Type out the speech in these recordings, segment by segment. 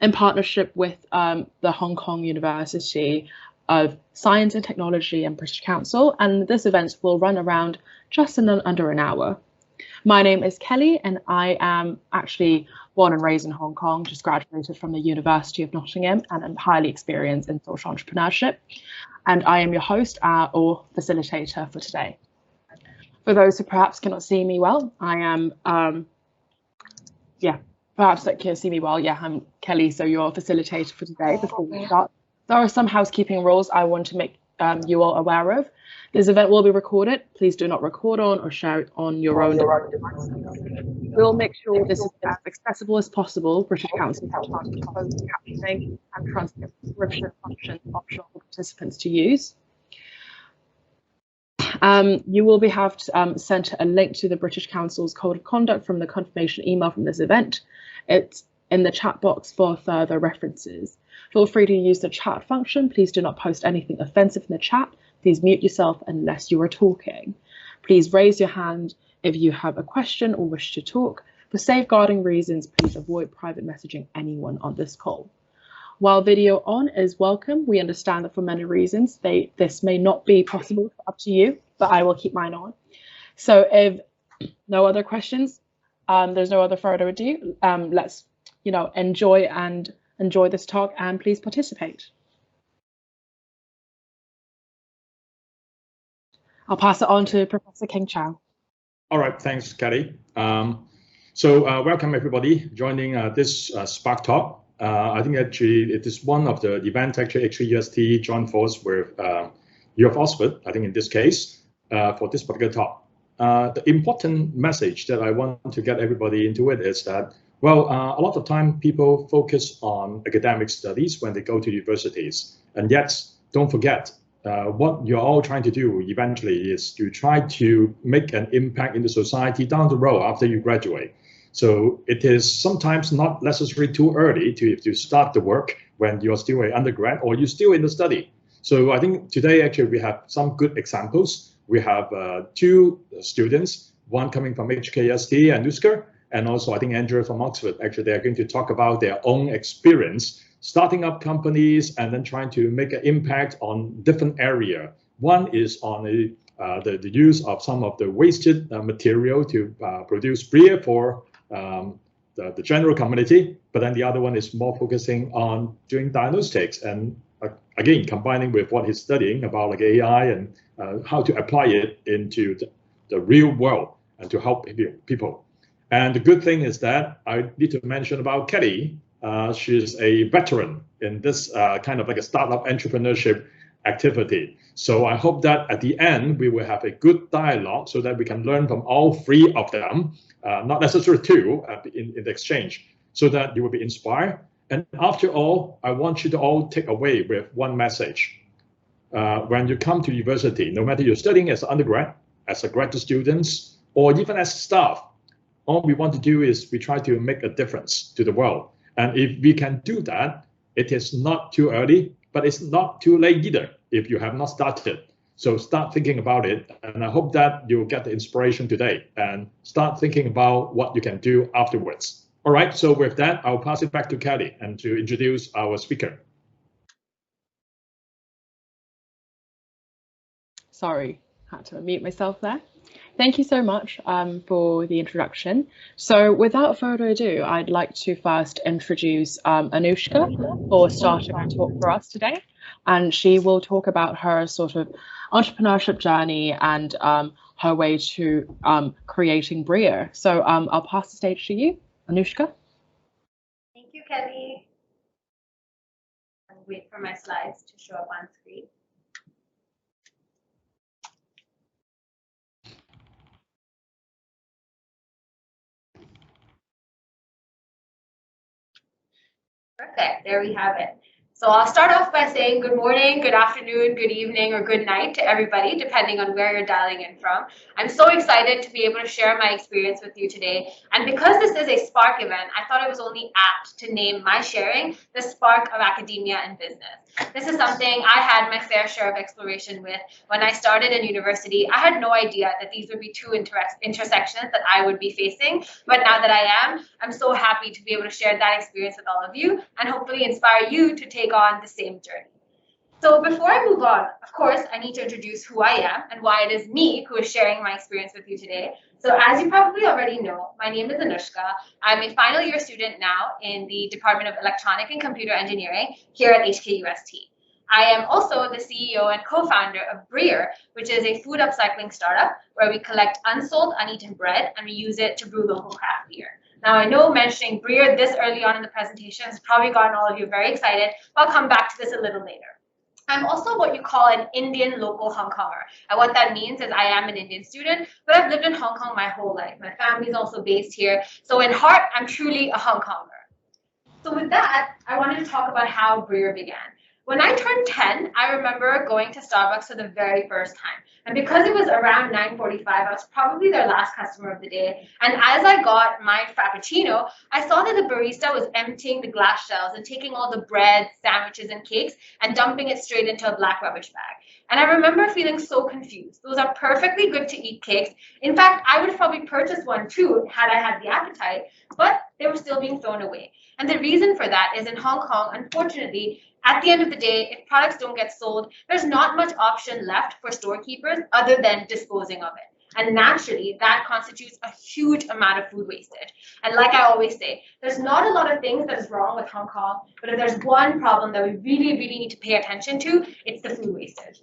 in partnership with the Hong Kong University of Science and Technology and British Council, and this event will run around just under an hour. My name is Kelly, and I am actually born and raised in Hong Kong, just graduated from the University of Nottingham, and I'm highly experienced in social entrepreneurship. And I am your host or facilitator for today. For those who perhaps cannot see me well, I am, perhaps that can see me well. Yeah, I'm Kelly, so your facilitator for today. Before we start, there are some housekeeping rules I want to make you all aware of. This event will be recorded. Please do not record on or share it on your own device. We'll make sure this is as accessible as possible. British Council captioning and transcription options optional for participants to use. You will be sent a link to the British Council's Code of Conduct from the confirmation email from this event. It's in the chat box for further references. Feel free to use the chat function. Please do not post anything offensive in the chat. Please mute yourself unless you are talking. Please raise your hand if you have a question or wish to talk. For safeguarding reasons, please avoid private messaging anyone on this call. While video on is welcome, we understand that for many reasons, this may not be possible, up to you, but I will keep mine on. So if no other questions, there's no other further ado, let's enjoy this talk and please participate. I'll pass it on to Professor King Chow. All right, thanks, Kelly. So welcome everybody joining this Spark Talk. I think actually it is one of the events actually HKUST joined force with U of Oxford, I think in this case, for this particular talk. The important message that I want to get everybody into it is that, well, a lot of time people focus on academic studies when they go to universities, and yet don't forget what you're all trying to do eventually is to try to make an impact in the society down the road after you graduate. So it is sometimes not necessarily too early to start the work when you're still an undergrad or you're still in the study. So I think today actually we have some good examples. We have two students, one coming from HKUST, Anushka, and also I think Andrew from Oxford. Actually, they're going to talk about their own experience starting up companies and then trying to make an impact on different area. One is on the use of some of the wasted material to produce Breer for the general community, but then the other one is more focusing on doing diagnostics and again combining with what he's studying about like AI and how to apply it into the real world and to help people. And the good thing is that I need to mention about Kelly. She's a veteran in this kind of like a startup entrepreneurship activity. So I hope that at the end, we will have a good dialogue so that we can learn from all three of them, not necessarily two in the exchange, so that you will be inspired. And after all, I want you to all take away with one message. When you come to university, no matter you're studying as an undergrad, as a graduate student, or even as staff, all we want to do is we try to make a difference to the world. And if we can do that, it is not too early, but it's not too late either if you have not started. So start thinking about it. And I hope that you'll get the inspiration today and start thinking about what you can do afterwards. All right, so with that, I'll pass it back to Kelly and to introduce our speaker. Sorry, had to unmute myself there. Thank you so much for the introduction. So without further ado, I'd like to first introduce Anushka for starting her talk for us today. And she will talk about her sort of entrepreneurship journey and her way to creating Breer. So I'll pass the stage to you, Anushka. Thank you, Kelly. I'll wait for my slides to show up on screen. Perfect, there we have it. So I'll start off by saying good morning, good afternoon, good evening, or good night to everybody, depending on where you're dialing in from. I'm so excited to be able to share my experience with you today. And because this is a Spark event, I thought it was only apt to name my sharing the Spark of Academia and Business. This is something I had my fair share of exploration with. When I started in university, I had no idea that these would be two intersections that I would be facing. But now that I am, I'm so happy to be able to share that experience with all of you and hopefully inspire you to take on the same journey. So before I move on, of course, I need to introduce who I am and why it is me who is sharing my experience with you today. So as you probably already know, my name is Anushka. I'm a final year student now in the Department of Electronic and Computer Engineering here at HKUST. I am also the CEO and co-founder of Breer, which is a food upcycling startup where we collect unsold, uneaten bread and we use it to brew local craft beer. Now, I know mentioning Breer this early on in the presentation has probably gotten all of you very excited, but I'll come back to this a little later. I'm also what you call an Indian local Hong Konger. And what that means is I am an Indian student, but I've lived in Hong Kong my whole life. My family is also based here. So in heart, I'm truly a Hong Konger. So with that, I wanted to talk about how Breer began. When I turned 10, I remember going to Starbucks for the very first time. And because it was around 9:45, I was probably their last customer of the day. And as I got my Frappuccino, I saw that the barista was emptying the glass shells and taking all the bread, sandwiches, and cakes and dumping it straight into a black rubbish bag. And I remember feeling so confused. Those are perfectly good to eat cakes. In fact, I would have probably purchased one too had I had the appetite, but they were still being thrown away. And the reason for that is in Hong Kong, unfortunately, at the end of the day, if products don't get sold, there's not much option left for storekeepers other than disposing of it. And naturally, that constitutes a huge amount of food wastage. And like I always say, there's not a lot of things that is wrong with Hong Kong, but if there's one problem that we really, really need to pay attention to, it's the food wastage.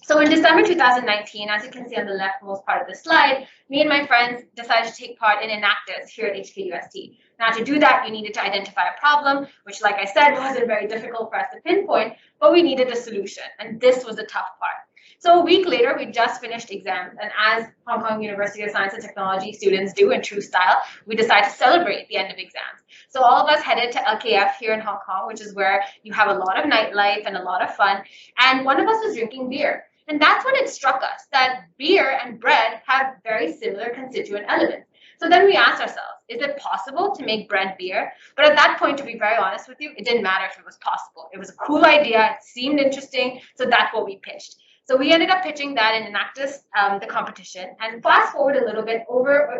So in December 2019, as you can see on the leftmost part of the slide, me and my friends decided to take part in Enactus here at HKUST. Now to do that, you needed to identify a problem, which like I said, wasn't very difficult for us to pinpoint, but we needed a solution. And this was the tough part. So a week later, we just finished exams. And as Hong Kong University of Science and Technology students do in true style, we decided to celebrate the end of exams. So all of us headed to LKF here in Hong Kong, which is where you have a lot of nightlife and a lot of fun. And one of us was drinking beer. And that's when it struck us that beer and bread have very similar constituent elements. So then we asked ourselves, is it possible to make bread beer? But at that point, to be very honest with you, it didn't matter if it was possible. It was a cool idea. It seemed interesting. So that's what we pitched. So we ended up pitching that in Enactus, the competition. And fast forward a little bit,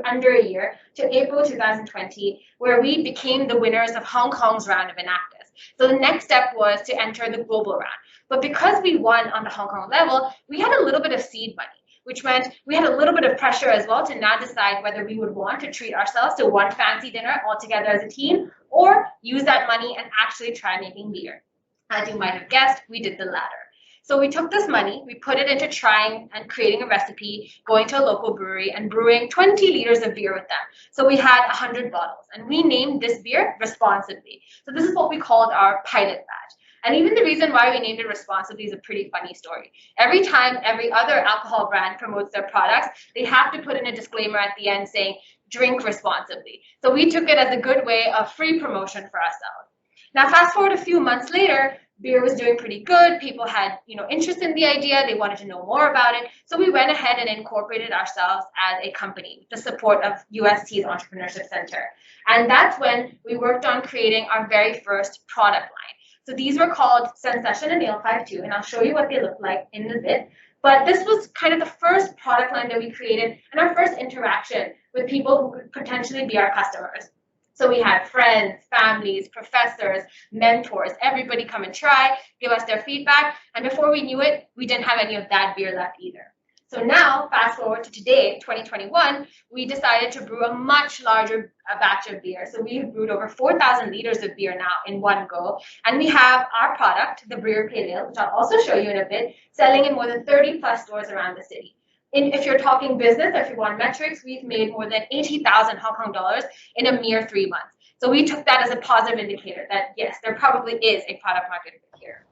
under a year, to April 2020, where we became the winners of Hong Kong's round of Enactus. So the next step was to enter the global round. But because we won on the Hong Kong level, we had a little bit of seed money, which meant we had a little bit of pressure as well to now decide whether we would want to treat ourselves to one fancy dinner all together as a team or use that money and actually try making beer. As you might have guessed, we did the latter. So we took this money, we put it into trying and creating a recipe, going to a local brewery and brewing 20 liters of beer with them. So we had 100 bottles and we named this beer responsibly. So this is what we called our pilot batch. And even the reason why we named it responsibly is a pretty funny story. Every time every other alcohol brand promotes their products, they have to put in a disclaimer at the end saying, drink responsibly. So we took it as a good way of free promotion for ourselves. Now, fast forward a few months later, beer was doing pretty good. People had, interest in the idea. They wanted to know more about it. So we went ahead and incorporated ourselves as a company with the support of UST's Entrepreneurship Center. And that's when we worked on creating our very first product line. So these were called Sensation and Ale 52, and I'll show you what they look like in a bit. But this was kind of the first product line that we created and our first interaction with people who could potentially be our customers. So we had friends, families, professors, mentors, everybody come and try, give us their feedback. And before we knew it, we didn't have any of that beer left either. So now, fast forward to today, 2021, we decided to brew a much larger batch of beer. So we've brewed over 4,000 liters of beer now in one go. And we have our product, the Breer Pale Ale, which I'll also show you in a bit, selling in more than 30 plus stores around the city. If you're talking business, or if you want metrics, we've made more than 80,000 Hong Kong dollars in a mere 3 months. So we took that as a positive indicator that, yes, there probably is a product market fit here.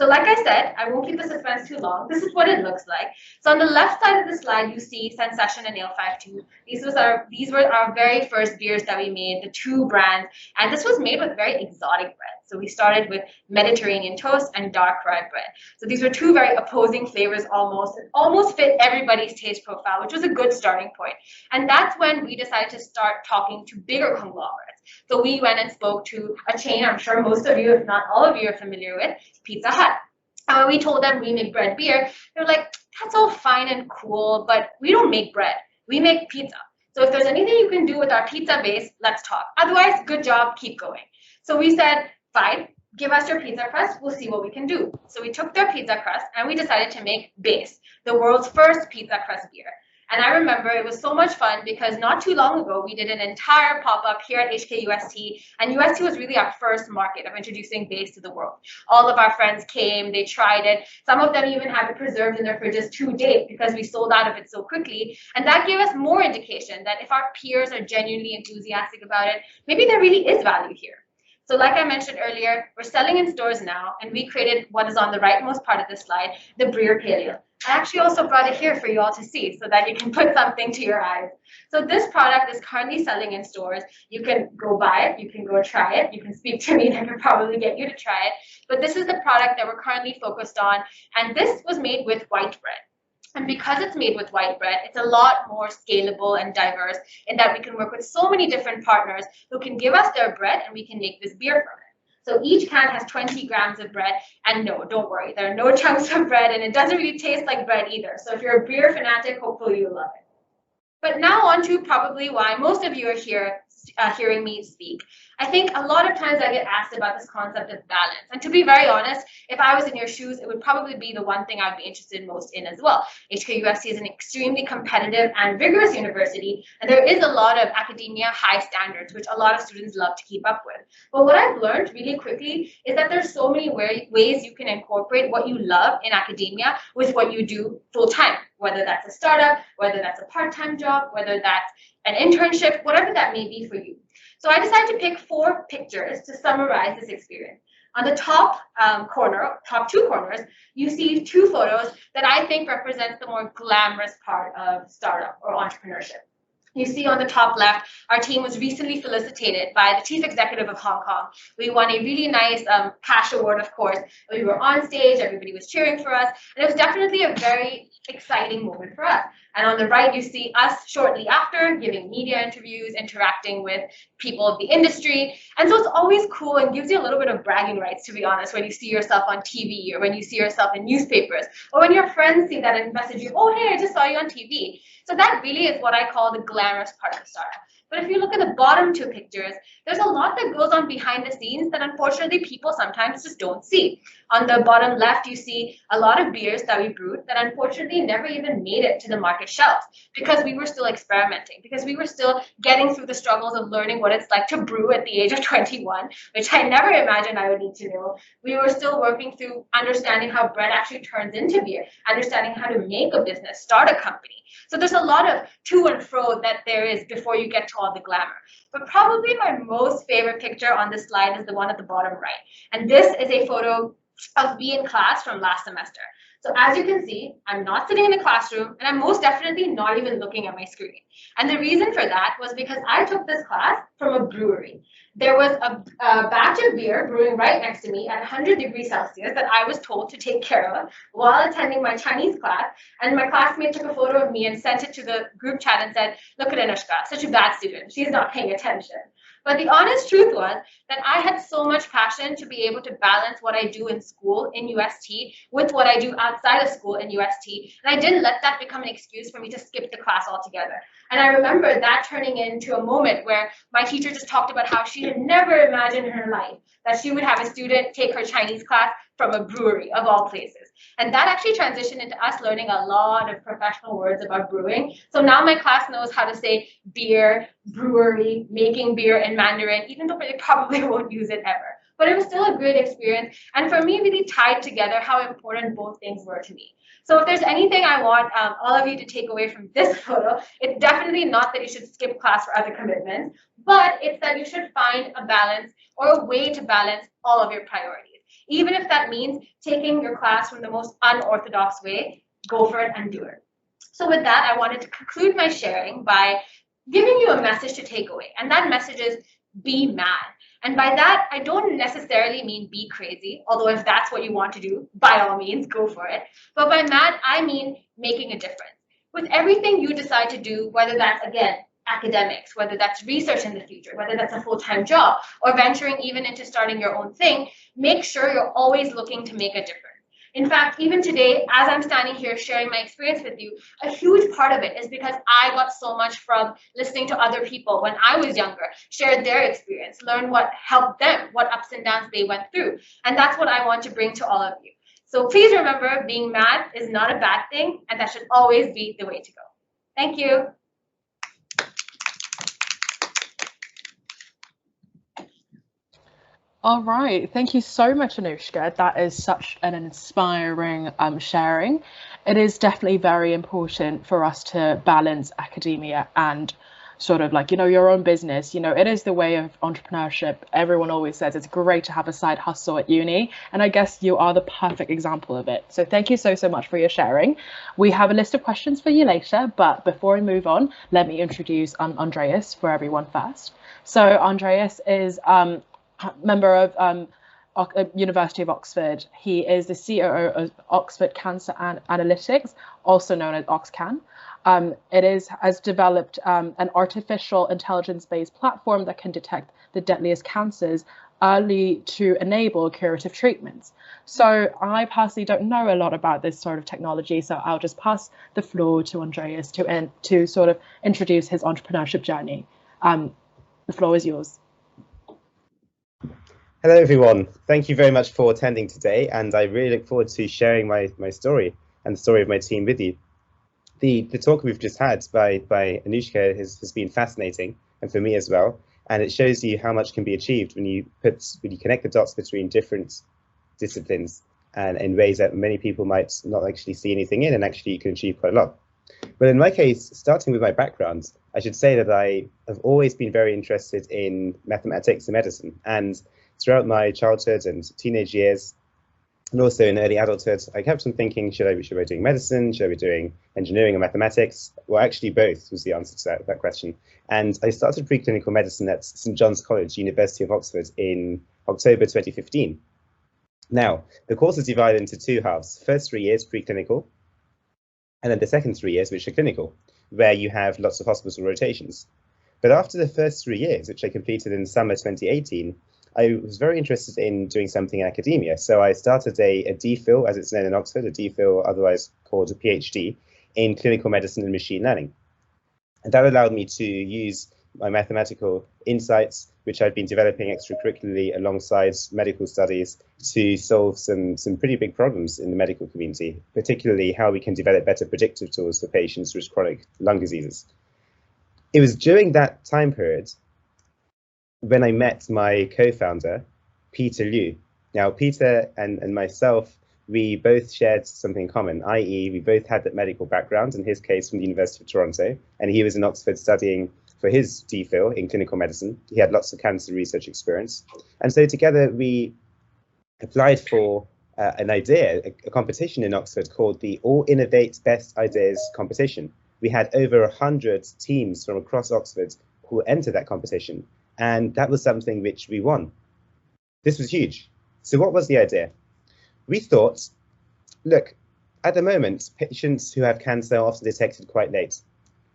So like I said, I won't keep the suspense too long. This is what it looks like. So on the left side of the slide, you see Sensation and Ale 52. These were our very first beers that we made, the two brands, and this was made with very exotic bread. So we started with Mediterranean toast and dark rye bread. So these were two very opposing flavors almost fit everybody's taste profile, which was a good starting point. And that's when we decided to start talking to bigger conglomerates. So we went and spoke to a chain I'm sure most of you, if not all of you, are familiar with, Pizza Hut. And when we told them we make bread beer, they were like, that's all fine and cool, but we don't make bread. We make pizza. So if there's anything you can do with our pizza base, let's talk. Otherwise, good job, keep going. So we said, fine, give us your pizza crust, we'll see what we can do. So we took their pizza crust and we decided to make Base, the world's first pizza crust beer. And I remember it was so much fun because not too long ago, we did an entire pop-up here at HKUST, and UST was really our first market of introducing Base to the world. All of our friends came, they tried it. Some of them even had it preserved in their fridges to date because we sold out of it so quickly. And that gave us more indication that if our peers are genuinely enthusiastic about it, maybe there really is value here. So like I mentioned earlier, we're selling in stores now, and we created what is on the rightmost part of this slide, the Breer Pale Ale. I actually also brought it here for you all to see so that you can put something to your eyes. So this product is currently selling in stores. You can go buy it, you can go try it, you can speak to me, and I can probably get you to try it. But this is the product that we're currently focused on, and this was made with white bread. And because it's made with white bread, it's a lot more scalable and diverse in that we can work with so many different partners who can give us their bread and we can make this beer from it. So each can has 20 grams of bread, and no, don't worry, there are no chunks of bread, and it doesn't really taste like bread either. So if you're a beer fanatic, hopefully you'll love it. But now on to probably why most of you are here hearing me speak. I think a lot of times I get asked about this concept of balance. And to be very honest, if I was in your shoes, it would probably be the one thing I'd be interested most in as well. HKUST is an extremely competitive and vigorous university, and there is a lot of academia high standards, which a lot of students love to keep up with. But what I've learned really quickly is that there's so many ways you can incorporate what you love in academia with what you do full time, whether that's a startup, whether that's a part-time job, whether that's an internship, whatever that may be for you. So I decided to pick 4 pictures to summarize this experience. On the top top 2 corners, you see 2 photos that I think represents the more glamorous part of startup or entrepreneurship. You see on the top left, our team was recently felicitated by the chief executive of Hong Kong. We won a really nice cash award, of course. We were on stage, everybody was cheering for us, and it was definitely a very exciting moment for us. And on the right, you see us shortly after giving media interviews, interacting with people of the industry. And so it's always cool and gives you a little bit of bragging rights, to be honest, when you see yourself on TV or when you see yourself in newspapers or when your friends see that and message you, oh, hey, I just saw you on TV. So that really is what I call the glamorous part of the startup. But if you look at the bottom 2 pictures, there's a lot that goes on behind the scenes that unfortunately people sometimes just don't see. On the bottom left, you see a lot of beers that we brewed that unfortunately never even made it to the market shelves because we were still experimenting, because we were still getting through the struggles of learning what it's like to brew at the age of 21, which I never imagined I would need to know. We were still working through understanding how bread actually turns into beer, understanding how to make a business, start a company. So there's a lot of to and fro that there is before you get to all the glamour. But probably my most favorite picture on this slide is the one at the bottom right. And this is a photo of me in class from last semester. So as you can see, I'm not sitting in the classroom, and I'm most definitely not even looking at my screen. And the reason for that was because I took this class from a brewery. There was a batch of beer brewing right next to me at 100 degrees Celsius that I was told to take care of while attending my Chinese class. And my classmate took a photo of me and sent it to the group chat and said, look at Anushka, such a bad student. She's not paying attention. But the honest truth was that I had so much passion to be able to balance what I do in school in UST with what I do outside of school in UST. And I didn't let that become an excuse for me to skip the class altogether. And I remember that turning into a moment where my teacher just talked about how she had never imagined in her life that she would have a student take her Chinese class from a brewery of all places. And that actually transitioned into us learning a lot of professional words about brewing. So now my class knows how to say beer, brewery, making beer in Mandarin, even though they probably won't use it ever. But it was still a great experience. And for me, really tied together how important both things were to me. So if there's anything I want all of you to take away from this photo, it's definitely not that you should skip class for other commitments, but it's that you should find a balance or a way to balance all of your priorities. Even if that means taking your class from the most unorthodox way, go for it and do it. So with that, I wanted to conclude my sharing by giving you a message to take away. And that message is be mad. And by that, I don't necessarily mean be crazy, although if that's what you want to do, by all means, go for it. But by mad, I mean making a difference. With everything you decide to do, whether that's, again, academics, whether that's research in the future, whether that's a full-time job, or venturing even into starting your own thing, make sure you're always looking to make a difference. In fact, even today, as I'm standing here sharing my experience with you, a huge part of it is because I got so much from listening to other people when I was younger, shared their experience, learned what helped them, what ups and downs they went through. And that's what I want to bring to all of you. So please remember, being mad is not a bad thing, and that should always be the way to go. Thank you. All right, thank you so much, Anushka. That is such an inspiring sharing. It is definitely very important for us to balance academia and sort of like, your own business. It is the way of entrepreneurship. Everyone always says it's great to have a side hustle at uni, and I guess you are the perfect example of it. So thank you so much for your sharing. We have a list of questions for you later, but before we move on, let me introduce Andreas for everyone first. So Andreas is member of University of Oxford. He is the COO of Oxford Cancer Analytics, also known as OxCan. Has developed an artificial intelligence-based platform that can detect the deadliest cancers early to enable curative treatments. So I personally don't know a lot about this sort of technology, so I'll just pass the floor to Andreas to sort of introduce his entrepreneurship journey. The floor is yours. Hello, everyone. Thank you very much for attending today, and I really look forward to sharing my story and the story of my team with you. The talk we've just had by Anushka has been fascinating, and for me as well, and it shows you how much can be achieved when you connect the dots between different disciplines and in ways that many people might not actually see anything in, and actually you can achieve quite a lot. But in my case, starting with my background, I should say that I have always been very interested in mathematics and medicine, and throughout my childhood and teenage years, and also in early adulthood, I kept on thinking, should I be doing medicine? Should I be doing engineering or mathematics? Well, actually both was the answer to that question. And I started preclinical medicine at St. John's College, University of Oxford in October 2015. Now, the course is divided into two halves. First 3 years preclinical, and then the second 3 years, which are clinical, where you have lots of hospital rotations. But after the first 3 years, which I completed in summer 2018, I was very interested in doing something in academia. So I started a DPhil, as it's known in Oxford, a DPhil, otherwise called a PhD, in clinical medicine and machine learning. And that allowed me to use my mathematical insights, which I've been developing extracurricularly alongside medical studies, to solve some pretty big problems in the medical community, particularly how we can develop better predictive tools for patients with chronic lung diseases. It was during that time period when I met my co-founder, Peter Liu. Now, Peter and myself, we both shared something in common, i.e. we both had that medical background, in his case from the University of Toronto, and he was in Oxford studying for his DPhil in clinical medicine. He had lots of cancer research experience. And so together we applied for an idea, a competition in Oxford called the All Innovate Best Ideas competition. We had over 100 teams from across Oxford who entered that competition. And that was something which we won. This was huge. So what was the idea? We thought, look, at the moment, patients who have cancer are often detected quite late.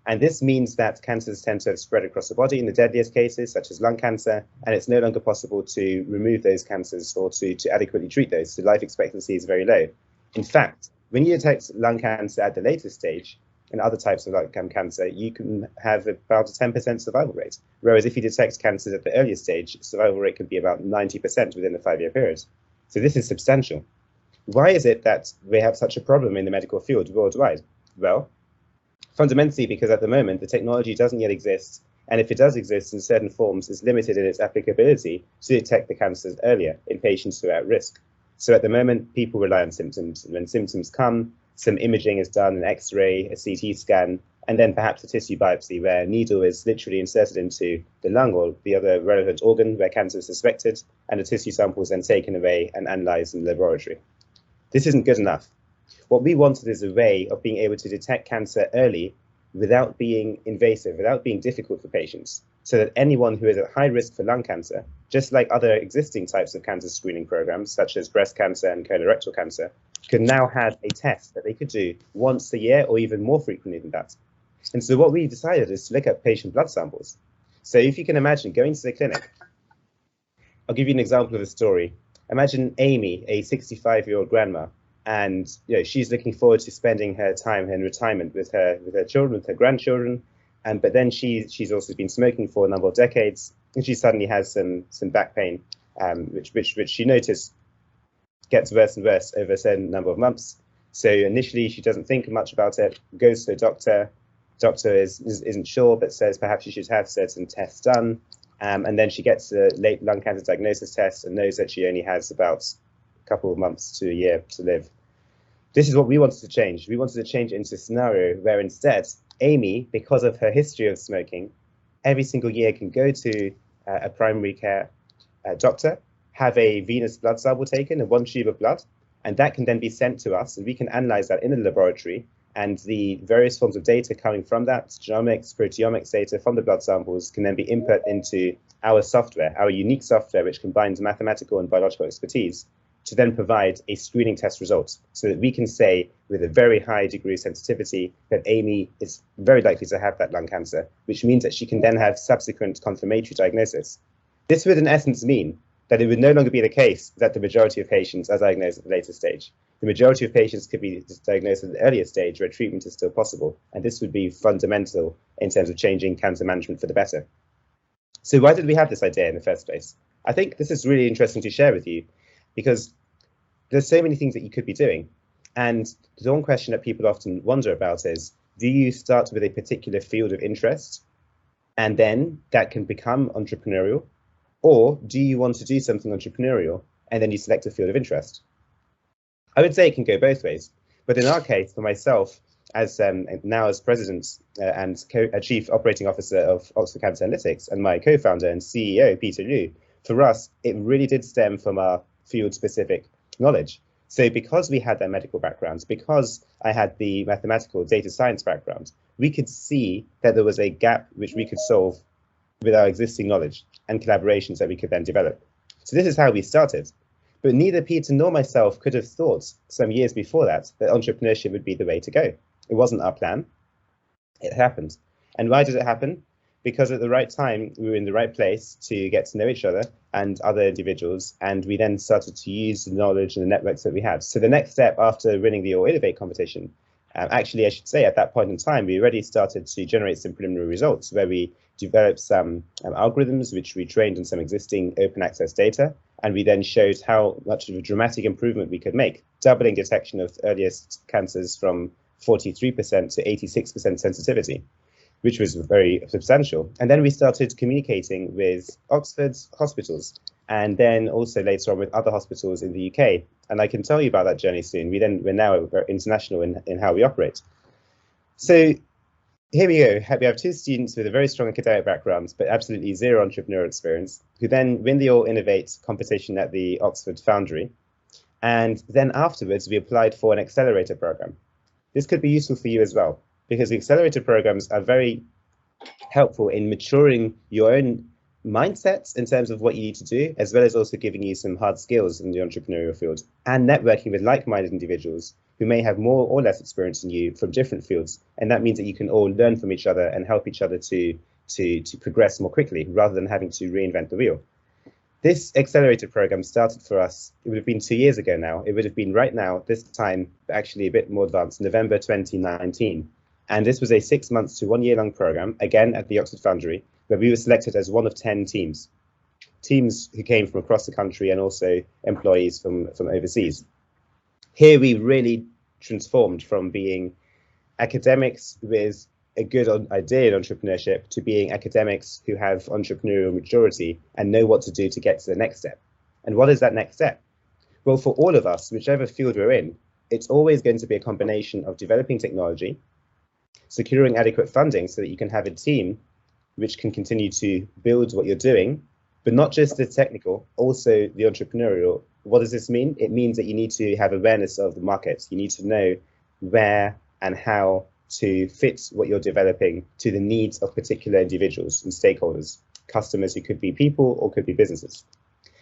And this means that cancers tend to have spread across the body in the deadliest cases, such as lung cancer, and it's no longer possible to remove those cancers or to adequately treat those. So life expectancy is very low. In fact, when you detect lung cancer at the later stage, and other types of lung cancer, you can have about a 10% survival rate. Whereas if you detect cancers at the earliest stage, survival rate can be about 90% within a 5-year period. So this is substantial. Why is it that we have such a problem in the medical field worldwide? Well, fundamentally because at the moment, the technology doesn't yet exist. And if it does exist in certain forms, it's limited in its applicability to detect the cancers earlier in patients who are at risk. So at the moment, people rely on symptoms. And when symptoms come, some imaging is done, an X-ray, a CT scan, and then perhaps a tissue biopsy where a needle is literally inserted into the lung or the other relevant organ where cancer is suspected, and a tissue sample is then taken away and analysed in the laboratory. This isn't good enough. What we wanted is a way of being able to detect cancer early without being invasive, without being difficult for patients, so that anyone who is at high risk for lung cancer, just like other existing types of cancer screening programs, such as breast cancer and colorectal cancer, could now have a test that they could do once a year or even more frequently than that. And so what we decided is to look at patient blood samples. So if you can imagine going to the clinic, I'll give you an example of a story. Imagine Amy, a 65-year-old grandma, and she's looking forward to spending her time in retirement with her children, with her grandchildren. But then she's also been smoking for a number of decades, and she suddenly has some back pain, which she noticed gets worse and worse over a certain number of months. So initially she doesn't think much about it, goes to the doctor. Doctor isn't sure, but says perhaps she should have certain tests done. And then she gets a late lung cancer diagnosis test and knows that she only has about a couple of months to a year to live. This is what we wanted to change. We wanted to change it into a scenario where instead, Amy, because of her history of smoking, every single year can go to a primary care doctor, have a venous blood sample taken, one tube of blood, and that can then be sent to us, and we can analyze that in the laboratory. And the various forms of data coming from that, genomics, proteomics data from the blood samples, can then be input into our software, our unique software, which combines mathematical and biological expertise to then provide a screening test result, so that we can say with a very high degree of sensitivity that Amy is very likely to have that lung cancer, which means that she can then have subsequent confirmatory diagnosis. This would in essence mean that it would no longer be the case that the majority of patients are diagnosed at the later stage. The majority of patients could be diagnosed at the earlier stage where treatment is still possible, and this would be fundamental in terms of changing cancer management for the better. So why did we have this idea in the first place? I think this is really interesting to share with you, because there's so many things that you could be doing. And the one question that people often wonder about is, do you start with a particular field of interest and then that can become entrepreneurial? Or do you want to do something entrepreneurial and then you select a field of interest? I would say it can go both ways. But in our case, for myself, as now as president and chief operating officer of Oxford Cancer Analytics, and my co-founder and CEO, Peter Liu, for us, it really did stem from our field-specific knowledge. So because we had that medical background, because I had the mathematical data science background, we could see that there was a gap which we could solve with our existing knowledge and collaborations that we could then develop. So this is how we started. But neither Peter nor myself could have thought some years before that entrepreneurship would be the way to go. It wasn't our plan. It happened. And why did it happen? Because at the right time, we were in the right place to get to know each other and other individuals, and we then started to use the knowledge and the networks that we had. So the next step after winning the All Innovate competition, actually, I should say at that point in time, we already started to generate some preliminary results where we developed some algorithms which we trained on some existing open access data, and we then showed how much of a dramatic improvement we could make, doubling detection of earliest cancers from 43% to 86% sensitivity, which was very substantial. And then we started communicating with Oxford's hospitals, and then also later on with other hospitals in the UK. And I can tell you about that journey soon. We're now very international in how we operate. So here we go. We have two students with a very strong academic background, but absolutely zero entrepreneurial experience, who then win the All Innovate competition at the Oxford Foundry. And then afterwards, we applied for an accelerator program. This could be useful for you as well, because the accelerator programs are very helpful in maturing your own mindsets in terms of what you need to do, as well as also giving you some hard skills in the entrepreneurial field and networking with like-minded individuals who may have more or less experience than you from different fields. And that means that you can all learn from each other and help each other to progress more quickly rather than having to reinvent the wheel. This accelerator program started for us, it would have been 2 years ago now. It would have been right now, this time, actually a bit more advanced, November 2019. And this was a 6 months to 1 year long program, again at the Oxford Foundry, where we were selected as one of 10 teams who came from across the country and also employees from overseas. Here we really transformed from being academics with a good idea in entrepreneurship to being academics who have entrepreneurial maturity and know what to do to get to the next step. And what is that next step? Well, for all of us, whichever field we're in, it's always going to be a combination of developing technology securing adequate funding so that you can have a team which can continue to build what you're doing, but not just the technical, also the entrepreneurial. What does this mean? It means that you need to have awareness of the markets. You need to know where and how to fit what you're developing to the needs of particular individuals and stakeholders, customers who could be people or could be businesses.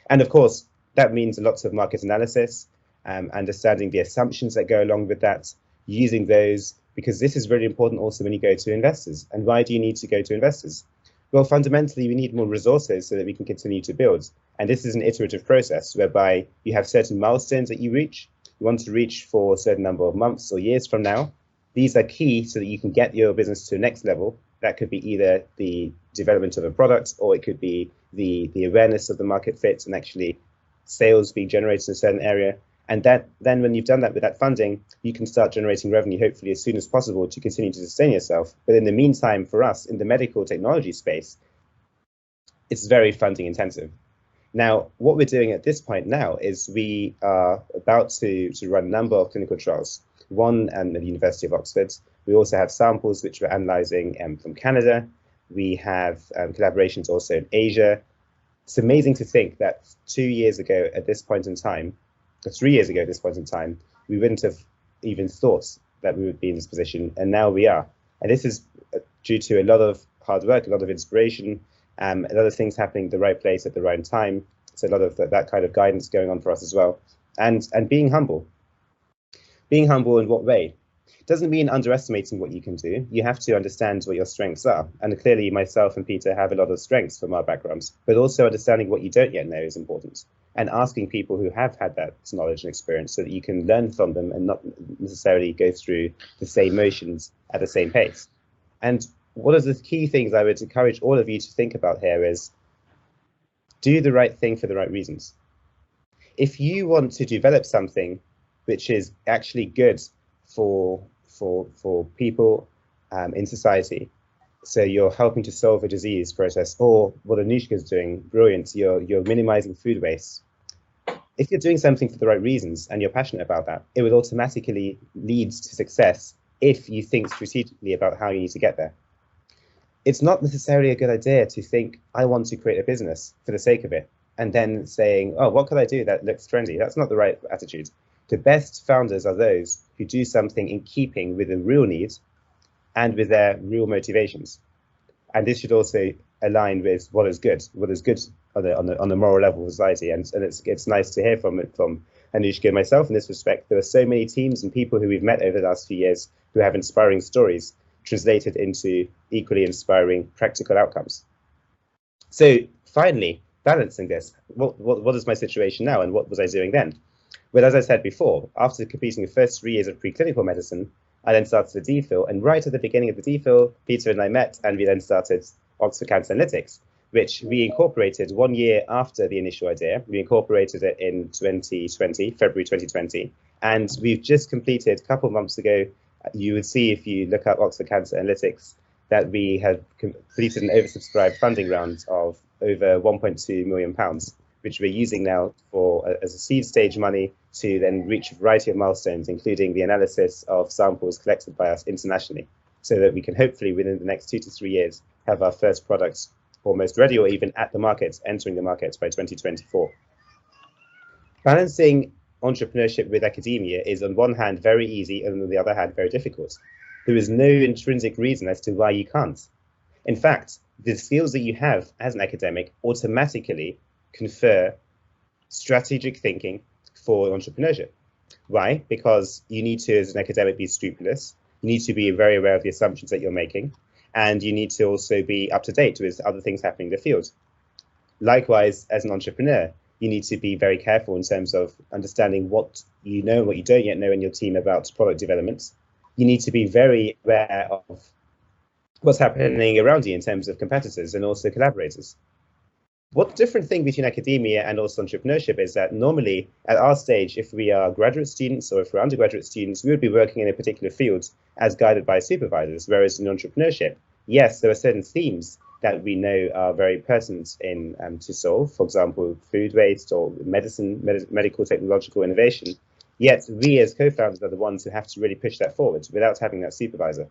And of course, that means lots of market analysis, understanding the assumptions that go along with that, using those, because this is really important also when you go to investors. And why do you need to go to investors? Well, fundamentally, we need more resources so that we can continue to build. And this is an iterative process whereby you have certain milestones that you reach. You want to reach for a certain number of months or years from now. These are key so that you can get your business to the next level. That could be either the development of a product, or it could be the awareness of the market fit and actually sales being generated in a certain area. And then when you've done that with that funding, you can start generating revenue, hopefully as soon as possible, to continue to sustain yourself. But in the meantime, for us in the medical technology space, it's very funding intensive. Now, what we're doing at this point now is we are about to run a number of clinical trials, one at the University of Oxford. We also have samples which we're analysing from Canada. We have collaborations also in Asia. It's amazing to think that 2 years ago at this point in time, or 3 years ago at this point in time, we wouldn't have even thought that we would be in this position, and now we are. And this is due to a lot of hard work, a lot of inspiration, a lot of things happening at the right place at the right time. So a lot of that kind of guidance going on for us as well. And being humble. Being humble in what way? Doesn't mean underestimating what you can do. You have to understand what your strengths are. And clearly myself and Peter have a lot of strengths from our backgrounds, but also understanding what you don't yet know is important. And asking people who have had that knowledge and experience so that you can learn from them and not necessarily go through the same motions at the same pace. And one of the key things I would encourage all of you to think about here is do the right thing for the right reasons. If you want to develop something which is actually good for people in society, so you're helping to solve a disease process, or what Anushka is doing, brilliant, you're minimizing food waste. If you're doing something for the right reasons and you're passionate about that, it will automatically lead to success if you think strategically about how you need to get there. It's not necessarily a good idea to think, I want to create a business for the sake of it, and then saying, oh, what could I do that looks trendy? That's not the right attitude. The best founders are those who do something in keeping with the real needs and with their real motivations. And this should also align with what is good on the moral level of society. And it's nice to hear from Anushka and myself in this respect. There are so many teams and people who we've met over the last few years who have inspiring stories translated into equally inspiring practical outcomes. So finally, balancing this, what is my situation now and what was I doing then? Well, as I said before, after completing the first 3 years of preclinical medicine, I then started the DPhil, and right at the beginning of the DPhil, Peter and I met, and we then started Oxford Cancer Analytics, which we incorporated 1 year after the initial idea. We incorporated it in 2020, February 2020, and we've just completed a couple of months ago. You would see if you look up Oxford Cancer Analytics that we have completed an oversubscribed funding round of over £1.2 million, which we're using now as a seed stage money to then reach a variety of milestones, including the analysis of samples collected by us internationally, so that we can hopefully within the next 2 to 3 years have our first products almost ready or even at the markets, entering the markets by 2024. Balancing entrepreneurship with academia is on one hand very easy and on the other hand very difficult. There is no intrinsic reason as to why you can't. In fact, the skills that you have as an academic automatically confer strategic thinking for entrepreneurship. Why? Because you need to, as an academic, be scrupulous. You need to be very aware of the assumptions that you're making, and you need to also be up to date with other things happening in the field. Likewise, as an entrepreneur, you need to be very careful in terms of understanding what you know and what you don't yet know in your team about product development. You need to be very aware of what's happening around you in terms of competitors and also collaborators. What the different thing between academia and also entrepreneurship is that normally at our stage, if we are graduate students or if we're undergraduate students, we would be working in a particular field as guided by supervisors, whereas in entrepreneurship, yes, there are certain themes that we know are very pertinent in to solve, for example, food waste or medical technological innovation. Yet we as co-founders are the ones who have to really push that forward without having that supervisor.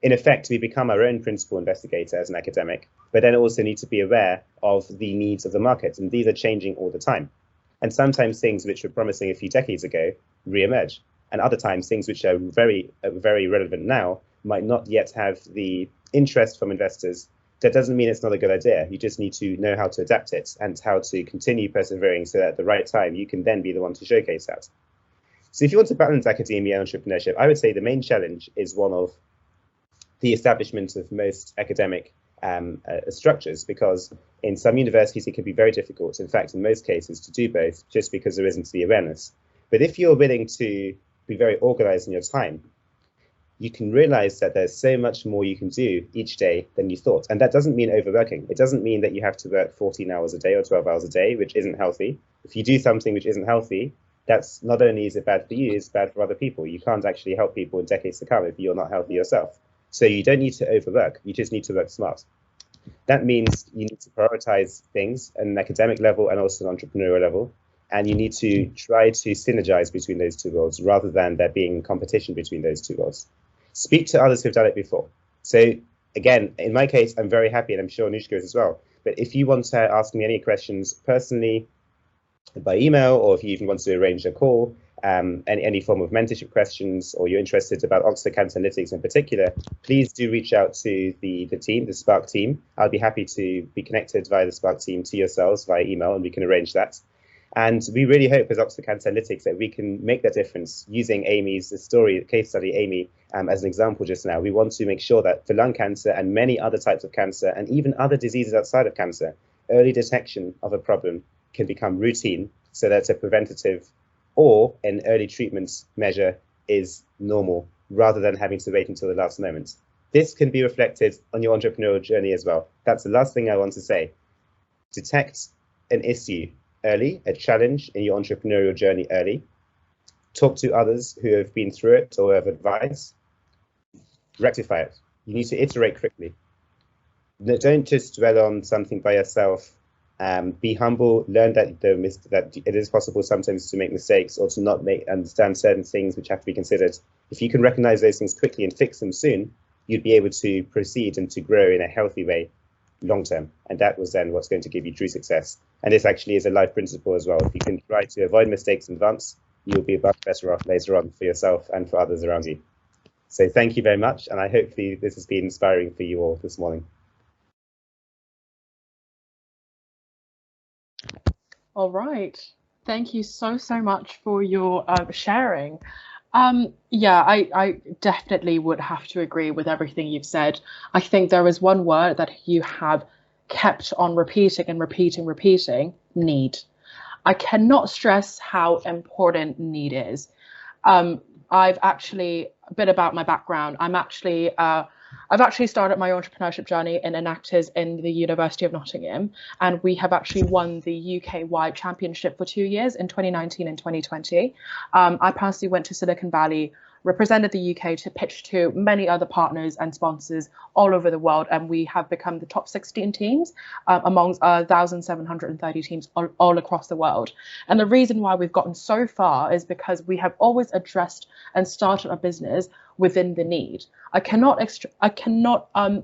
In effect, we become our own principal investigator as an academic, but then also need to be aware of the needs of the market, and these are changing all the time. And sometimes things which were promising a few decades ago re-emerge, and other times things which are very relevant now might not yet have the interest from investors. That doesn't mean it's not a good idea. You just need to know how to adapt it and how to continue persevering so that at the right time you can then be the one to showcase that. So if you want to balance academia and entrepreneurship, I would say the main challenge is one of the establishment of most academic structures, because in some universities it can be very difficult, in fact in most cases, to do both, just because there isn't the awareness. But if you're willing to be very organized in your time, you can realize that there's so much more you can do each day than you thought. And that doesn't mean overworking. It doesn't mean that you have to work 14 hours a day or 12 hours a day, which isn't healthy. If you do something which isn't healthy, that's not only is it bad for you, it's bad for other people. You can't actually help people in decades to come if you're not healthy yourself. So you don't need to overwork, you just need to work smart. That means you need to prioritize things at an academic level and also an entrepreneurial level. And you need to try to synergize between those two worlds rather than there being competition between those two worlds. Speak to others who've done it before. So again, in my case, I'm very happy, and I'm sure Anushka is as well. But if you want to ask me any questions personally by email, or if you even want to arrange a call, any form of mentorship questions, or you're interested about Oxford Cancer Analytics in particular, please do reach out to the team, the Spark team. I'll be happy to be connected via the Spark team to yourselves via email, and we can arrange that. And we really hope as Oxford Cancer Analytics that we can make that difference using Amy's story, case study Amy, as an example just now. We want to make sure that for lung cancer and many other types of cancer, and even other diseases outside of cancer, early detection of a problem can become routine, so that a preventative or an early treatment measure is normal, rather than having to wait until the last moment. This can be reflected on your entrepreneurial journey as well. That's the last thing I want to say. Detect an issue early, a challenge in your entrepreneurial journey early. Talk to others who have been through it or have advice. Rectify it. You need to iterate quickly. Don't just dwell on something by yourself. Be humble, learn that it is possible sometimes to make mistakes or to not understand certain things which have to be considered. If you can recognize those things quickly and fix them soon, you'd be able to proceed and to grow in a healthy way long term. And that was then what's going to give you true success. And this actually is a life principle as well. If you can try to avoid mistakes in advance, you'll be much better off later on for yourself and for others around you. So thank you very much. And I hope this has been inspiring for you all this morning. All right. Thank you so much for your sharing. Yeah, I definitely would have to agree with everything you've said. I think there is one word that you have kept on repeating and repeating, need. I cannot stress how important need is. I've actually, a bit about my background, I've actually started my entrepreneurship journey in Enactors in the University of Nottingham, and we have actually won the UK-wide championship for 2 years in 2019 and 2020. I personally went to Silicon Valley, represented the UK to pitch to many other partners and sponsors all over the world, and we have become the top 16 teams amongst 1,730 teams all across the world. And the reason why we've gotten so far is because we have always addressed and started a business within the need. I cannot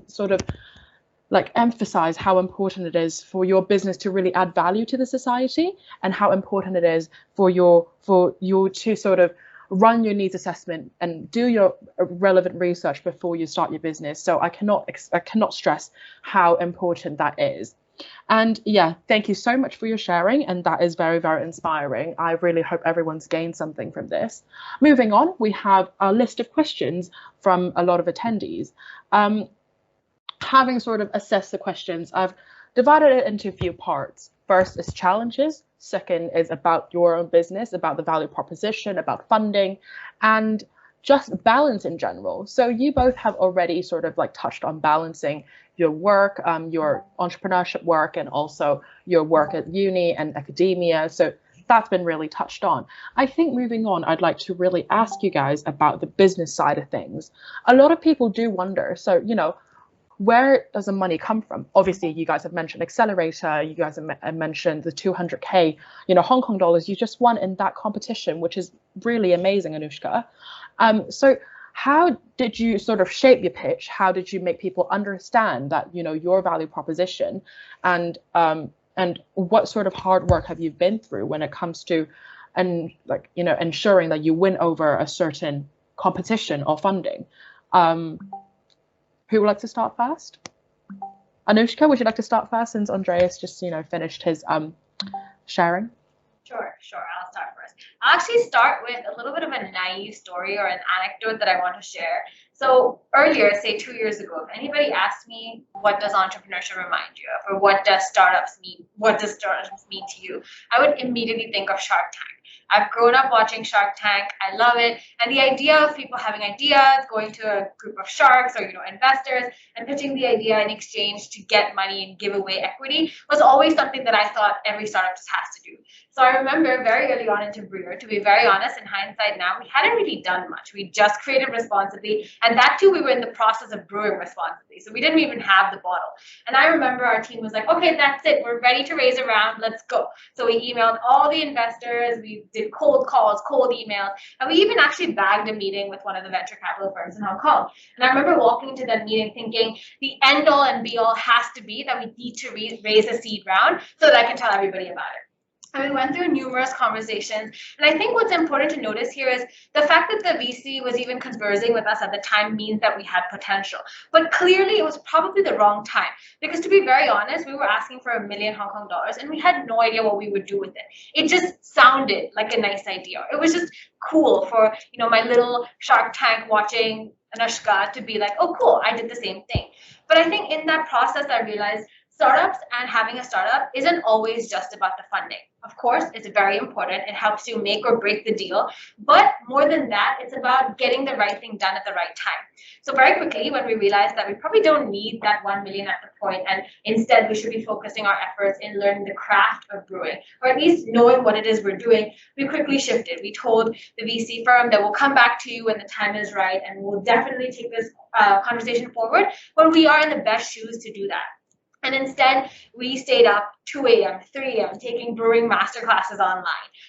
sort of like emphasize how important it is for your business to really add value to the society, and how important it is for you to sort of run your needs assessment and do your relevant research before you start your business. So I cannot stress how important that is. And yeah, thank you so much for your sharing, and that is very, very inspiring. I really hope everyone's gained something from this. Moving on, we have a list of questions from a lot of attendees. Having sort of assessed the questions, I've divided it into a few parts. First is challenges. Second is about your own business, about the value proposition, about funding, and just balance in general. So you both have already sort of like touched on balancing your work, your entrepreneurship work, and also your work at uni and academia. So that's been really touched on. I think moving on, I'd like to really ask you guys about the business side of things. A lot of people do wonder, so, you know, where does the money come from? Obviously, you guys have mentioned Accelerator, you guys have mentioned the 200K, you know, Hong Kong dollars you just won in that competition, which is really amazing, Anushka. So How did you sort of shape your pitch? How did you make people understand that, you know, your value proposition, and what sort of hard work have you been through when it comes to, and like, you know, ensuring that you win over a certain competition or funding? Who would like to start first? Anushka, would you like to start first, since Andreas just, you know, finished his sharing? Sure, I'll start first. I'll actually start with a little bit of a naive story or an anecdote that I want to share. So earlier, say 2 years ago, if anybody asked me, what does entrepreneurship remind you of, or what does startups mean to you, I would immediately think of Shark Tank. I've grown up watching Shark Tank. I love it. And the idea of people having ideas, going to a group of sharks or, you know, investors, and pitching the idea in exchange to get money and give away equity was always something that I thought every startup just has to do. So I remember very early on into Breer, to be very honest, in hindsight now, we hadn't really done much. We just created responsibly. And that too, we were in the process of brewing responsibly. So we didn't even have the bottle. And I remember our team was like, okay, that's it. We're ready to raise a round. Let's go. So we emailed all the investors. We did cold calls, cold emails, and we even actually bagged a meeting with one of the venture capital firms in Hong Kong. And I remember walking into that meeting thinking the end all and be all has to be that we need to raise a seed round so that I can tell everybody about it. And we went through numerous conversations. And I think what's important to notice here is the fact that the VC was even conversing with us at the time means that we had potential. But clearly it was probably the wrong time, because to be very honest, we were asking for $1 million Hong Kong dollars and we had no idea what we would do with it. It just sounded like a nice idea. It was just cool for, you know, my little Shark Tank watching Anushka to be like, oh, cool, I did the same thing. But I think in that process, I realized startups and having a startup isn't always just about the funding. Of course, it's very important. It helps you make or break the deal. But more than that, it's about getting the right thing done at the right time. So very quickly, when we realized that we probably don't need that 1 million at the point, and instead we should be focusing our efforts in learning the craft of brewing, or at least knowing what it is we're doing, we quickly shifted. We told the VC firm that we'll come back to you when the time is right, and we'll definitely take this conversation forward when we are in the best shoes to do that. And instead, we stayed up 2 a.m., 3 a.m., taking brewing masterclasses online,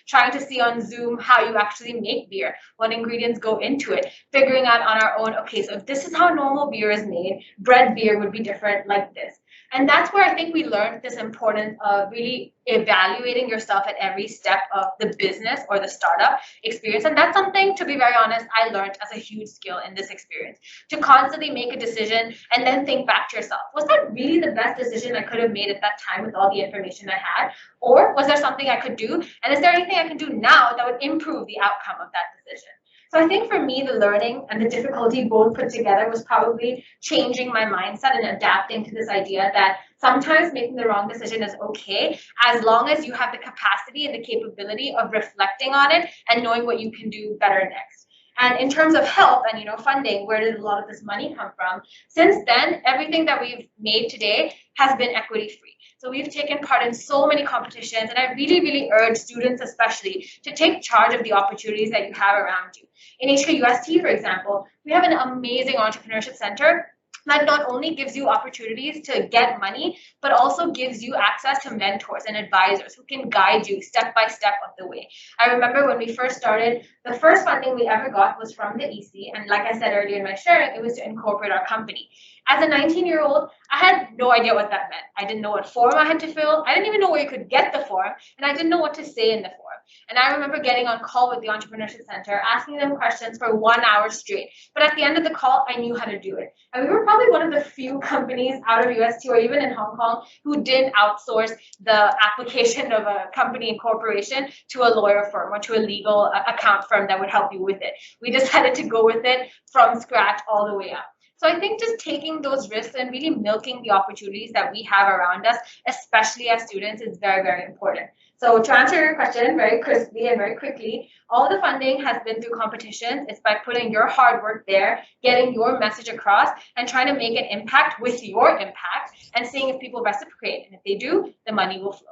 trying to see on Zoom how you actually make beer, what ingredients go into it, figuring out on our own, okay, so if this is how normal beer is made, bread beer would be different like this. And that's where I think we learned this importance of really evaluating yourself at every step of the business or the startup experience. And that's something, to be very honest, I learned as a huge skill in this experience, to constantly make a decision and then think back to yourself. Was that really the best decision I could have made at that time with all the information I had? Or was there something I could do? And is there anything I can do now that would improve the outcome of that decision? So I think for me, the learning and the difficulty both put together was probably changing my mindset and adapting to this idea that sometimes making the wrong decision is okay, as long as you have the capacity and the capability of reflecting on it and knowing what you can do better next. And in terms of help and, you know, funding, where did a lot of this money come from? Since then, everything that we've made today has been equity free. So we've taken part in so many competitions, and I really, really urge students especially to take charge of the opportunities that you have around you. In HKUST, for example, we have an amazing entrepreneurship center that not only gives you opportunities to get money, but also gives you access to mentors and advisors who can guide you step by step of the way. I remember when we first started, the first funding we ever got was from the EC. And like I said earlier in my sharing, it was to incorporate our company. As a 19-year-old, I had no idea what that meant. I didn't know what form I had to fill. I didn't even know where you could get the form. And I didn't know what to say in the form. And I remember getting on call with the Entrepreneurship Center, asking them questions for 1 hour straight. But at the end of the call, I knew how to do it. And we were probably one of the few companies out of UST or even in Hong Kong who didn't outsource the application of a company incorporation to a lawyer firm or to a legal account firm that would help you with it. We decided to go with it from scratch all the way up. So I think just taking those risks and really milking the opportunities that we have around us, especially as students, is very, very important. So to answer your question very crisply and very quickly, all the funding has been through competitions. It's by putting your hard work there, getting your message across, and trying to make an impact with your impact and seeing if people reciprocate. And if they do, the money will flow.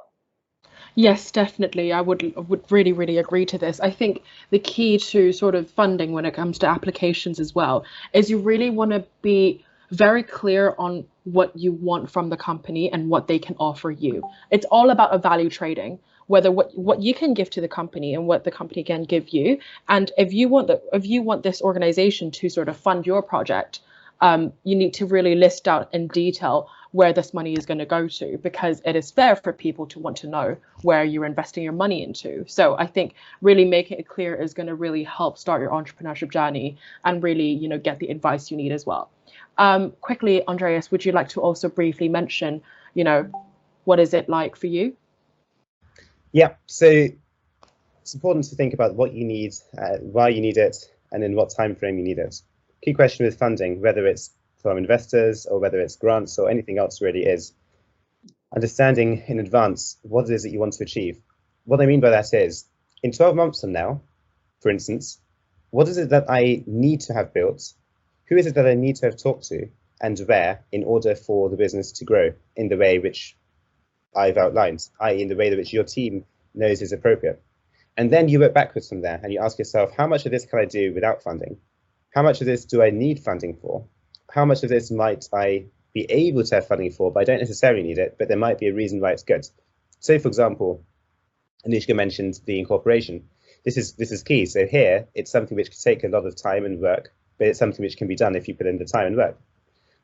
Yes, definitely. I would really, really agree to this. I think the key to sort of funding when it comes to applications as well is you really want to be very clear on what you want from the company and what they can offer you. It's all about a value trading. whether what you can give to the company and what the company can give you. And if you want this organization to sort of fund your project, you need to really list out in detail where this money is going to go to, because it is fair for people to want to know where you're investing your money into. So I think really making it clear is going to really help start your entrepreneurship journey and really, you know, get the advice you need as well. Quickly, Andreas, would you like to also briefly mention, you know, what is it like for you? Yeah, so it's important to think about what you need, why you need it, and in what time frame you need it. Key question with funding, whether it's from investors or whether it's grants or anything else, really is understanding in advance what it is that you want to achieve. What I mean by that is, in 12 months from now, for instance, what is it that I need to have built? Who is it that I need to have talked to and where in order for the business to grow in the way which I've outlined, i.e. in the way that which your team knows is appropriate? And then you work backwards from there and you ask yourself, how much of this can I do without funding? How much of this do I need funding for? How much of this might I be able to have funding for, but I don't necessarily need it, but there might be a reason why it's good. So for example, Anushka mentioned the incorporation. This is key. So here, it's something which can take a lot of time and work, but it's something which can be done if you put in the time and work.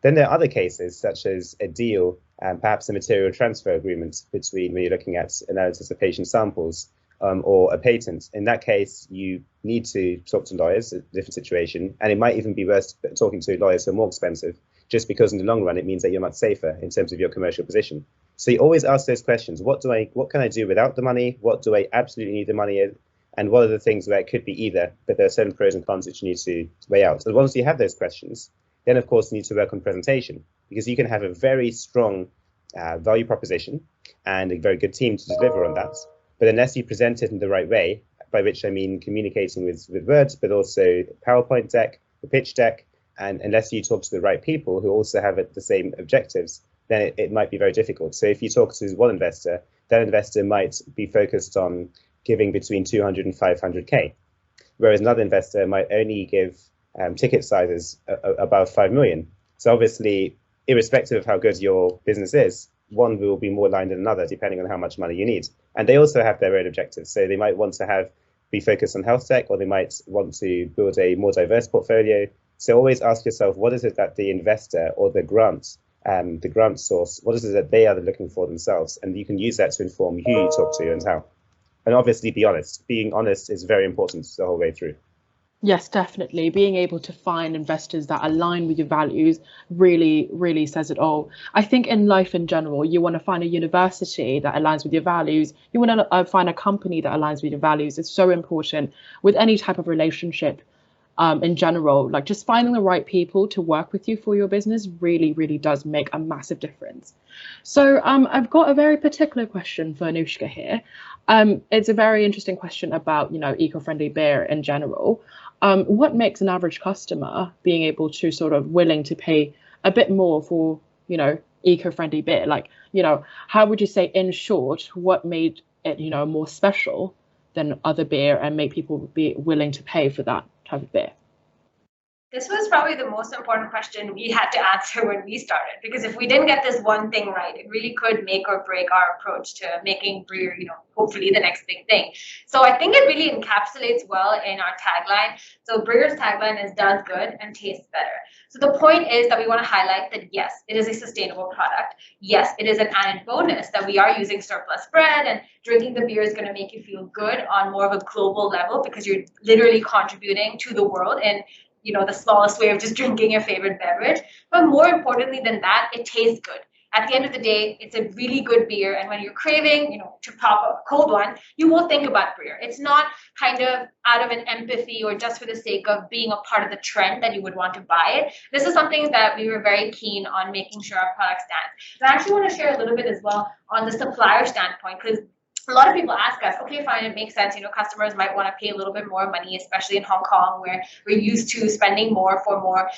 Then there are other cases, such as a deal and perhaps a material transfer agreement between when you're looking at analysis of patient samples or a patent. In that case, you need to talk to lawyers, a different situation, and it might even be worth talking to lawyers who are more expensive, just because in the long run, it means that you're much safer in terms of your commercial position. So you always ask those questions. What can I do without the money? What do I absolutely need the money in? And what are the things where it could be either, but there are certain pros and cons which you need to weigh out. So once you have those questions, then of course you need to work on presentation, because you can have a very strong value proposition and a very good team to deliver on that. But unless you present it in the right way, by which I mean communicating with words, but also PowerPoint deck, the pitch deck, and unless you talk to the right people who also have the same objectives, then it might be very difficult. So if you talk to one investor, that investor might be focused on giving between 200 and 500K, whereas another investor might only give ticket sizes above 5 million. So obviously, irrespective of how good your business is, one will be more aligned than another, depending on how much money you need. And they also have their own objectives. So they might want to be focused on health tech, or they might want to build a more diverse portfolio. So always ask yourself, what is it that the investor or the grant source, what is it that they are looking for themselves? And you can use that to inform who you talk to and how. And obviously be honest. Being honest is very important the whole way through. Yes, definitely. Being able to find investors that align with your values really, really says it all. I think in life in general, you want to find a university that aligns with your values. You want to find a company that aligns with your values. It's so important with any type of relationship in general. Like just finding the right people to work with you for your business really, really does make a massive difference. So I've got a very particular question for Anushka here. It's a very interesting question about, eco-friendly beer in general. What makes an average customer being able to sort of willing to pay a bit more for, eco-friendly beer? Like, how would you say, in short, what made it, more special than other beer and make people be willing to pay for that type of beer? This was probably the most important question we had to answer when we started, because if we didn't get this one thing right, it really could make or break our approach to making Breer, hopefully the next big thing. So I think it really encapsulates well in our tagline. So Breer's tagline is "does good and tastes better." So the point is that we want to highlight that yes, it is a sustainable product. Yes, it is an added bonus that we are using surplus bread, and drinking the beer is going to make you feel good on more of a global level, because you're literally contributing to the world in the smallest way of just drinking your favorite beverage. But more importantly than that, it tastes good. At the end of the day, it's a really good beer. And when you're craving, to pop a cold one, you will think about Breer. It's not kind of out of an empathy or just for the sake of being a part of the trend that you would want to buy it. This is something that we were very keen on making sure our product stands. So I actually want to share a little bit as well on the supplier standpoint, because a lot of people ask us, okay, fine, it makes sense. Customers might want to pay a little bit more money, especially in Hong Kong, where we're used to spending more for more,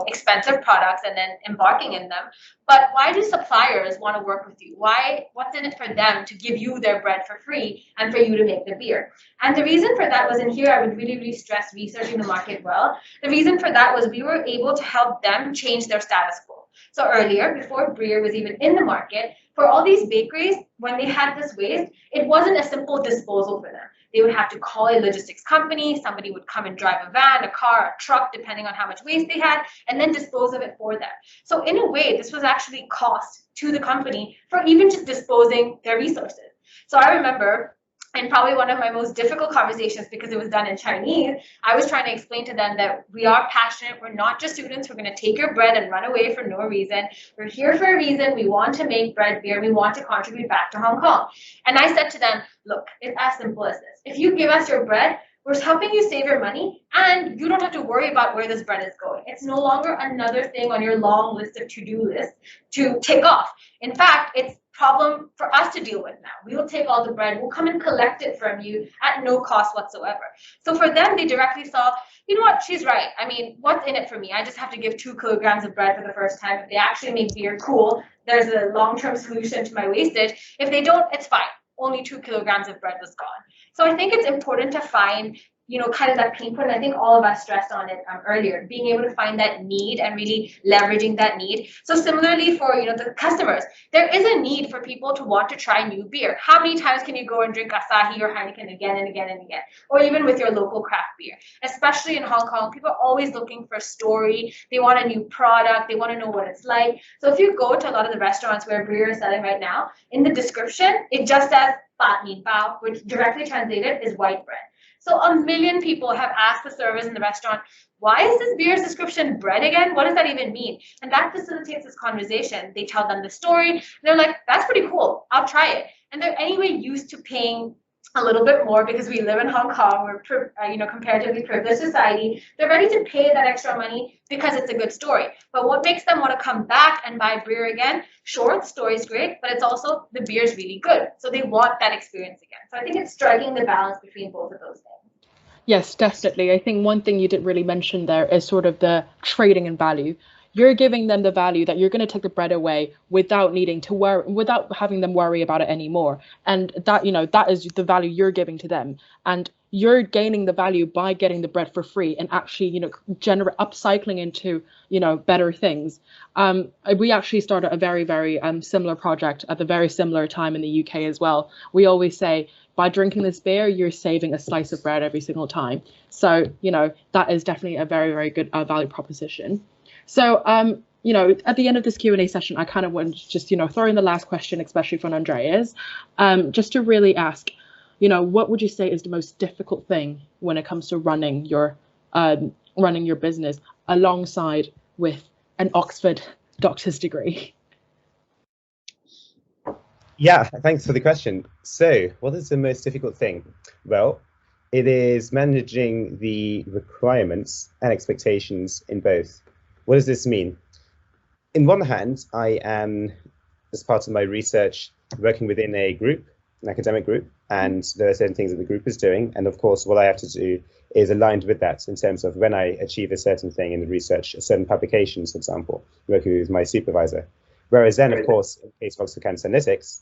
expensive products and then embarking in them. But why do suppliers want to work with you? What's in it for them to give you their bread for free and for you to make the beer? And the reason for that was, in here, I would really, really stress researching the market well. The reason for that was we were able to help them change their status quo. So earlier, before Breer was even in the market, for all these bakeries, when they had this waste, it wasn't a simple disposal for them. They would have to call a logistics company, somebody would come and drive a van, a car, a truck, depending on how much waste they had, and then dispose of it for them. So in a way, this was actually cost to the company for even just disposing their resources. So I remember, and probably one of my most difficult conversations because it was done in Chinese, I was trying to explain to them that we are passionate. We're not just students. We're going to take your bread and run away for no reason. We're here for a reason. We want to make bread beer. We want to contribute back to Hong Kong. And I said to them, look, it's as simple as this. If you give us your bread, we're helping you save your money, and you don't have to worry about where this bread is going. It's no longer another thing on your long list of to-do lists to tick off. In fact, it's problem for us to deal with now. We will take all the bread, we'll come and collect it from you at no cost whatsoever. So for them, they directly saw, you know what, she's right. I mean, what's in it for me? I just have to give 2 kilograms of bread for the first time. If they actually make beer, cool. There's a long-term solution to my wastage. If they don't, it's fine. Only 2 kilograms of bread was gone. So I think it's important to find, you know, kind of that pain point. I think all of us stressed on it earlier, being able to find that need and really leveraging that need. So similarly for, you know, the customers, there is a need for people to want to try new beer. How many times can you go and drink Asahi or Heineken again and again and again? Or even with your local craft beer, especially in Hong Kong, people are always looking for a story. They want a new product. They want to know what it's like. So if you go to a lot of the restaurants where Breer is selling right now, in the description, it just says Pat Mein Bao, which directly translated is white bread. So 1 million people have asked the servers in the restaurant, why is this beer's description bread again? What does that even mean? And that facilitates this conversation. They tell them the story. And they're like, that's pretty cool. I'll try it. And they're anyway used to paying a little bit more because we live in Hong Kong. We're comparatively privileged society. They're ready to pay that extra money because it's a good story. But what makes them want to come back and buy beer again? Sure, the story is great, but it's also the beer is really good. So they want that experience again. So I think it's striking the balance between both of those things. Yes, definitely. I think one thing you didn't really mention there is sort of the trading in value. You're giving them the value that you're going to take the bread away without needing to worry, without having them worry about it anymore. And that, you know, that is the value you're giving to them. And you're gaining the value by getting the bread for free and actually, you know, upcycling into, you know, better things. We actually started a very, very similar project at the very similar time in the UK as well. We always say, by drinking this beer, you're saving a slice of bread every single time. So, you know, that is definitely a very, very good value proposition. So, you know, at the end of this Q&A session, I kind of want to just, you know, throw in the last question, especially from Andreas, just to really ask, you know, what would you say is the most difficult thing when it comes to running your business alongside with an Oxford doctor's degree? Yeah, thanks for the question. So what is the most difficult thing? Well, it is managing the requirements and expectations in both. What does this mean? In one hand, I am, as part of my research, working within a group, an academic group, and there are certain things that the group is doing. And of course, what I have to do is aligned with that in terms of when I achieve a certain thing in the research, certain publications, for example, working with my supervisor. Whereas then, of course, in the case of Oxford Cancer Analytics,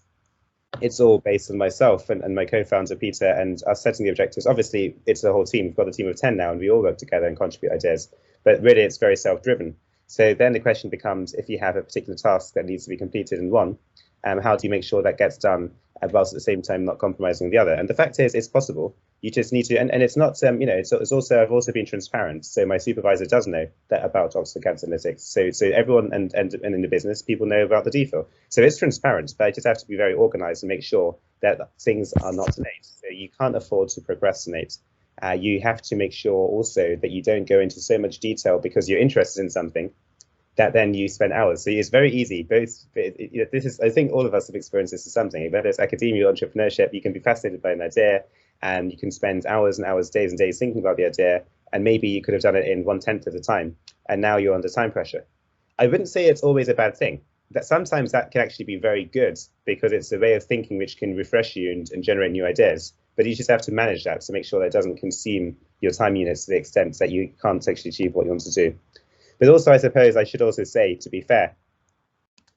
it's all based on myself and my co-founder, Peter, and us setting the objectives. Obviously, it's a whole team. We've got a team of 10 now, and we all work together and contribute ideas. But really, it's very self-driven. So then the question becomes, if you have a particular task that needs to be completed in one, how do you make sure that gets done whilst at the same time not compromising the other? And the fact is, it's possible. You just need to, and it's not, you know, it's also, I've also been transparent. So my supervisor does know that about Oxford Cancer Analytics. So everyone and in the business, people know about the DPhil. So it's transparent, but I just have to be very organized and make sure that things are not delayed. So you can't afford to procrastinate. You have to make sure also that you don't go into so much detail because you're interested in something that then you spend hours. So it's very easy. Both, you know, this is, I think all of us have experienced this as something, whether it's academia or entrepreneurship, you can be fascinated by an idea and you can spend hours and hours, days and days thinking about the idea. And maybe you could have done it in 1/10 of the time. And now you're under time pressure. I wouldn't say it's always a bad thing. That sometimes that can actually be very good because it's a way of thinking which can refresh you and generate new ideas. But you just have to manage that to make sure that it doesn't consume your time units to the extent that you can't actually achieve what you want to do. But also, I suppose I should also say, to be fair,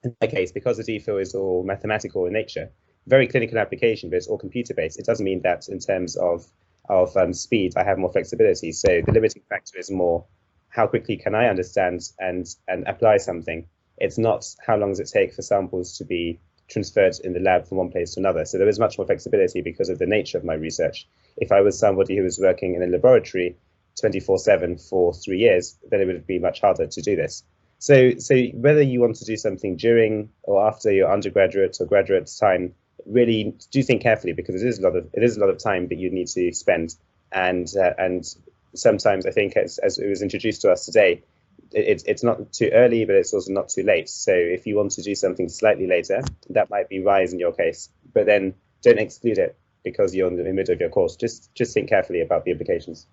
in my case, because the DPhil is all mathematical in nature, very clinical application, but it's all computer-based. It doesn't mean that in terms of speed, I have more flexibility. So the limiting factor is more, how quickly can I understand and apply something? It's not how long does it take for samples to be transferred in the lab from one place to another. So there was much more flexibility because of the nature of my research. If I was somebody who was working in a laboratory 24/7 for 3 years, then it would be much harder to do this. So whether you want to do something during or after your undergraduate or graduate time, really do think carefully, because it is a lot of time that you need to spend. And sometimes I think, as it was introduced to us today, it's not too early, but it's also not too late. So if you want to do something slightly later, that might be wise in your case, but then don't exclude it because you're in the middle of your course. Just think carefully about the implications.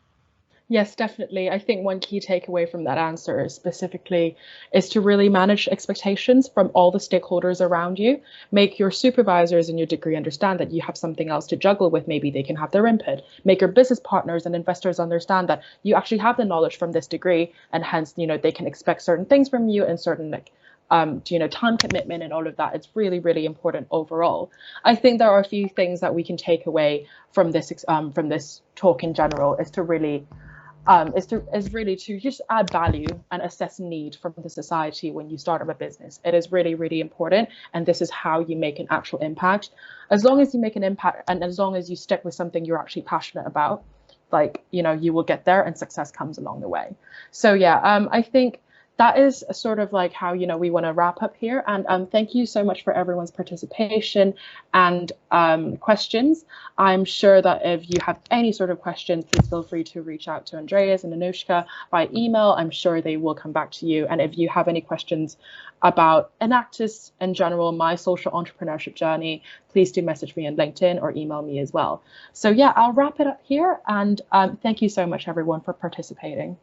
Yes, definitely. I think one key takeaway from that answer specifically is to really manage expectations from all the stakeholders around you. Make your supervisors in your degree understand that you have something else to juggle with. Maybe they can have their input. Make your business partners and investors understand that you actually have the knowledge from this degree, and hence, they can expect certain things from you and certain time commitment and all of that. It's really, really important overall. I think there are a few things that we can take away from this talk in general, is really to just add value and assess need from the society when you start up a business. It is really, really important, and this is how you make an actual impact. As long as you make an impact, and as long as you stick with something you're actually passionate about, you will get there, and success comes along the way. So yeah, I think that is sort of like how we want to wrap up here. And thank you so much for everyone's participation and questions. I'm sure that if you have any sort of questions, please feel free to reach out to Andreas and Anushka by email. I'm sure they will come back to you. And if you have any questions about Enactus in general, my social entrepreneurship journey, please do message me on LinkedIn or email me as well. So yeah, I'll wrap it up here. And thank you so much, everyone, for participating.